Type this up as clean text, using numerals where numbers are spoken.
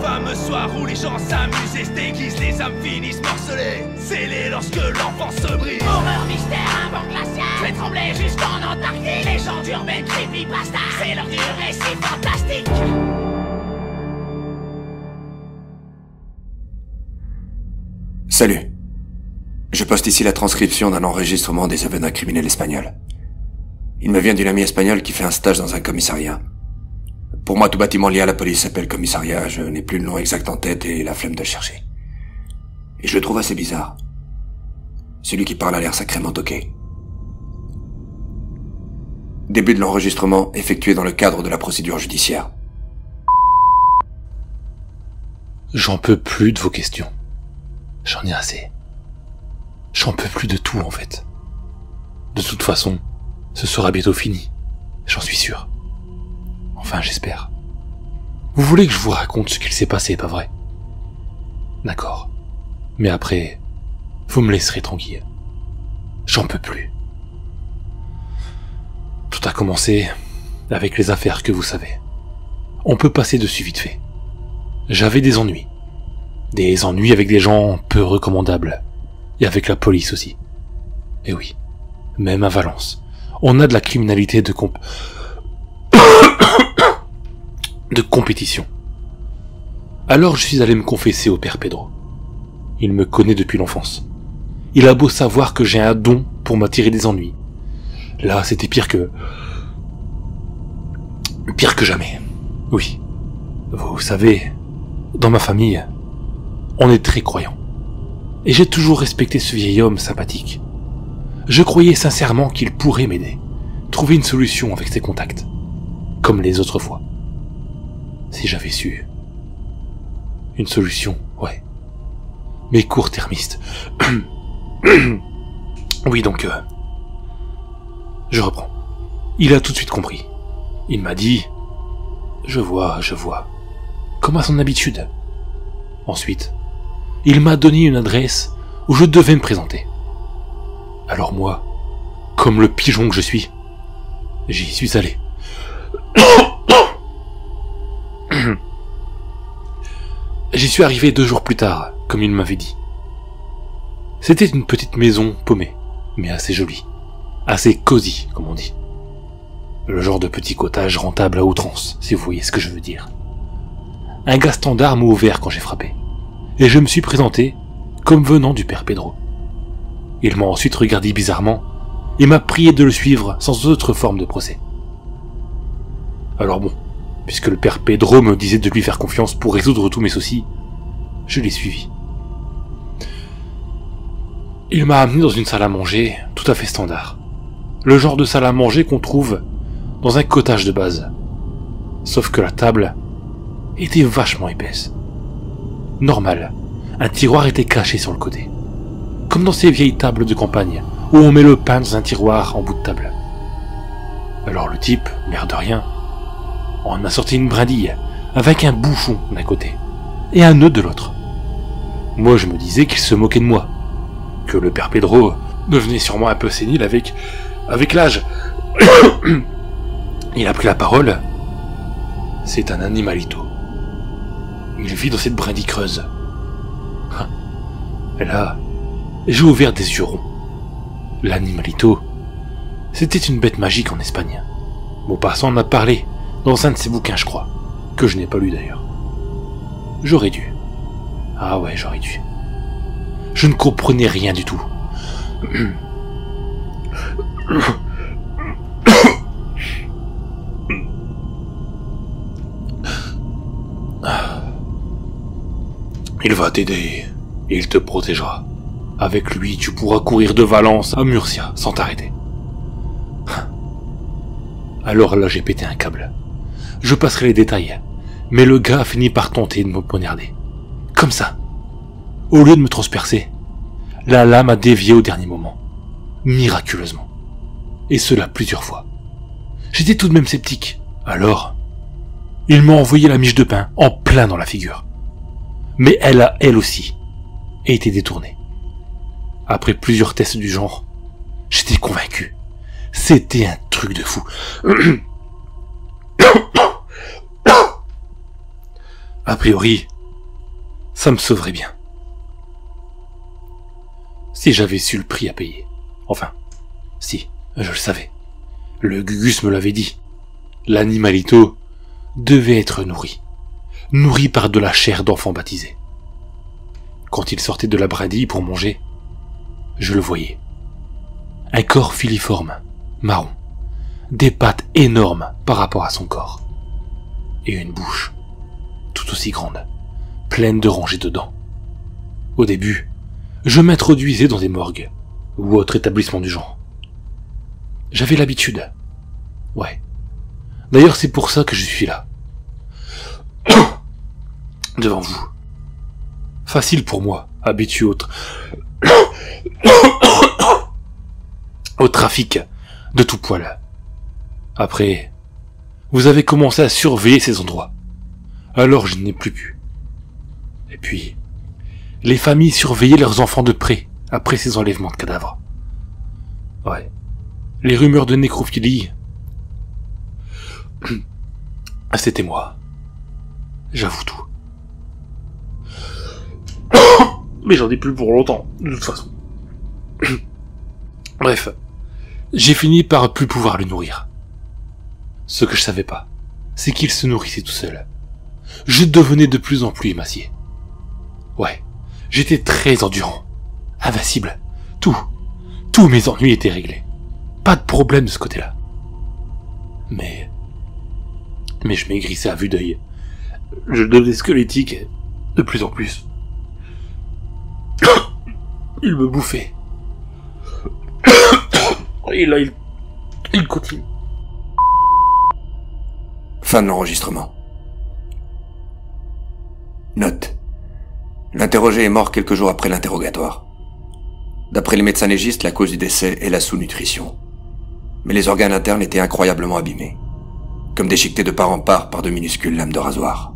fameux soir où les gens s'amusent et se déguisent, les âmes finissent morcelées, scellées lorsque l'enfance se brise. Horreur, mystère, un vent glacial fait trembler jusqu'en Antarctique. Légendes urbaines, creepypasta, c'est l'heure du récit fantastique. Salut. Je poste ici la transcription d'un enregistrement des aveux d'un criminel espagnol. Il me vient d'une amie espagnole qui fait un stage dans un commissariat. Pour moi, tout bâtiment lié à la police s'appelle commissariat, je n'ai plus le nom exact en tête et la flemme de le chercher. Et je le trouve assez bizarre. Celui qui parle a l'air sacrément toqué. Début de l'enregistrement effectué dans le cadre de la procédure judiciaire. J'en peux plus de vos questions. J'en ai assez. J'en peux plus de tout, en fait. De toute façon, ce sera bientôt fini. J'en suis sûr. Enfin, j'espère. Vous voulez que je vous raconte ce qu'il s'est passé, pas vrai? D'accord. Mais après, vous me laisserez tranquille. J'en peux plus. Tout a commencé avec les affaires que vous savez. On peut passer dessus vite fait. J'avais des ennuis. Des ennuis avec des gens peu recommandables. Et avec la police aussi. Et oui, même à Valence, on a de la criminalité de compétition. Alors je suis allé me confesser au père Pedro. Il me connaît depuis l'enfance. Il a beau savoir que j'ai un don pour m'attirer des ennuis. Là, c'était pire que jamais. Oui. Vous savez, dans ma famille, on est très croyants. Et j'ai toujours respecté ce vieil homme sympathique. Je croyais sincèrement qu'il pourrait m'aider, trouver une solution avec ses contacts, comme les autres fois. Si j'avais su. Une solution, ouais. Mais court-termiste. Oui, donc, je reprends. Il a tout de suite compris. Il m'a dit, je vois, comme à son habitude. Ensuite, il m'a donné une adresse où je devais me présenter. Alors moi, comme le pigeon que je suis, j'y suis allé. J'y suis arrivé 2 jours plus tard, comme il m'avait dit. C'était une petite maison paumée, mais assez jolie. Assez cosy, comme on dit. Le genre de petit cottage rentable à outrance, si vous voyez ce que je veux dire. Un gars standard m'a ouvert quand j'ai frappé. Et je me suis présenté comme venant du père Pedro. Il m'a ensuite regardé bizarrement et m'a prié de le suivre sans autre forme de procès. Alors bon, puisque le père Pedro me disait de lui faire confiance pour résoudre tous mes soucis, je l'ai suivi. Il m'a amené dans une salle à manger tout à fait standard. Le genre de salle à manger qu'on trouve dans un cottage de base. Sauf que la table était vachement épaisse. Normal, un tiroir était caché sur le côté. Comme dans ces vieilles tables de campagne, où on met le pain dans un tiroir en bout de table. Alors le type, l'air de rien, en a sorti une brindille, avec un bouchon d'un côté, et un nœud de l'autre. Moi je me disais qu'il se moquait de moi, que le père Pedro devenait sûrement un peu sénile avec l'âge. Il a pris la parole. C'est un animalito. Il vit dans cette brindille creuse. Et là, j'ai ouvert des yeux ronds. L'animalito, c'était une bête magique en Espagne. Maupassant en a parlé dans un de ses bouquins, je crois, que je n'ai pas lu d'ailleurs. J'aurais dû. Ah ouais, j'aurais dû. Je ne comprenais rien du tout. Il va t'aider, et il te protégera. Avec lui, tu pourras courir de Valence à Murcia sans t'arrêter. Alors là, j'ai pété un câble. Je passerai les détails, mais le gars a fini par tenter de me poignarder. Comme ça. Au lieu de me transpercer, la lame a dévié au dernier moment. Miraculeusement. Et cela plusieurs fois. J'étais tout de même sceptique. Alors, il m'a envoyé la miche de pain en plein dans la figure. Mais elle a, elle aussi, été détournée. Après plusieurs tests du genre, j'étais convaincu. C'était un truc de fou. A priori, Ça me sauverait bien. Si j'avais su le prix à payer. Enfin, si, je le savais. Le Gugus me l'avait dit. L'animalito devait être nourri. Nourri par de la chair d'enfant baptisé. Quand il sortait de la brindille pour manger, je le voyais. Un corps filiforme, marron, des pattes énormes par rapport à son corps, et une bouche tout aussi grande, pleine de rangées de dents. Au début, je m'introduisais dans des morgues, ou autres établissements du genre. J'avais l'habitude. Ouais. D'ailleurs, c'est pour ça que je suis là. Devant vous. Facile pour moi, habitué au trafic de tout poil. Après, vous avez commencé à surveiller ces endroits. Alors je n'ai plus pu. Et puis, les familles surveillaient leurs enfants de près, après ces enlèvements de cadavres. Ouais. Les rumeurs de nécrophilie... C'était moi. J'avoue tout. Mais j'en ai plus pour longtemps, de toute façon. Bref. J'ai fini par plus pouvoir le nourrir. Ce que je savais pas, c'est qu'il se nourrissait tout seul. Je devenais de plus en plus émacié. Ouais, j'étais très endurant, invincible. Tous mes ennuis étaient réglés. Pas de problème de ce côté-là. Mais je maigrissais à vue d'œil. Je devenais squelettique de plus en plus. Il me bouffait. Et là, il continue. Fin de l'enregistrement. Note. L'interrogé est mort quelques jours après l'interrogatoire. D'après les médecins légistes, la cause du décès est la sous-nutrition. Mais les organes internes étaient incroyablement abîmés, comme déchiquetés de part en part par de minuscules lames de rasoir.